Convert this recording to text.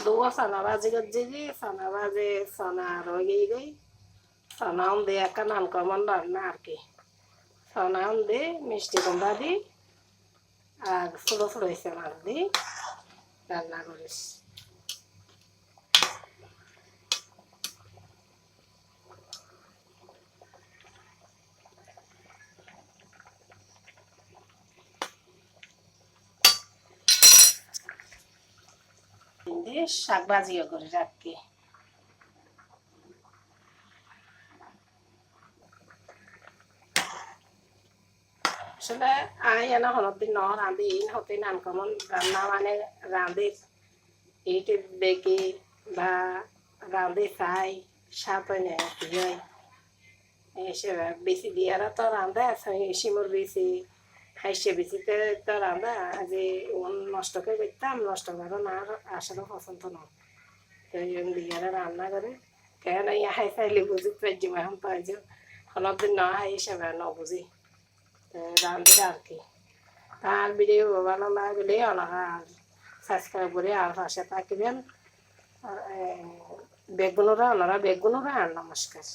দুয়া সানা ভাজি করছি কি সানা ভাজি সানা রয়ে গই সানা দিয়ে একটা নাম কমন রান্না আর কি সানা দিয়ে মিষ্টি কুমড়া দিই আর ছোটো ছোটো হয়েছে মাছ দিই রান্না করিস দিয়ে শাক ভাজিও করে রাখি আসলে আই এনে হলদিন ন রাঁধি হতে নাম কমন রান্না মানে রাঁধি ইউটিউব দেখি বা রাঁধি খাই স্বাদ হয় না কি হয় এসে বেশি দিয়ারা তো রাঁধা সিমুর বেশি হাইসে বেশিতে তো রাঁধা যে নষ্ট করে করতাম নষ্ট করো না আসলে পছন্দ নয় তো দিয়ারা রান্না করে কেন ইয়া হাই চাইলে বুঝি পাইছি এখন পাইছি হলদিন ন হাই হিসাবে ন বুঝি রাঁধি আর কি তার ভিডিও ভালো লাগলে ওনারা সাবস্ক্রাইব করে আর পাশে থাকবেন বেগুনরা ওনারা বেগুনরা আর নমস্কার।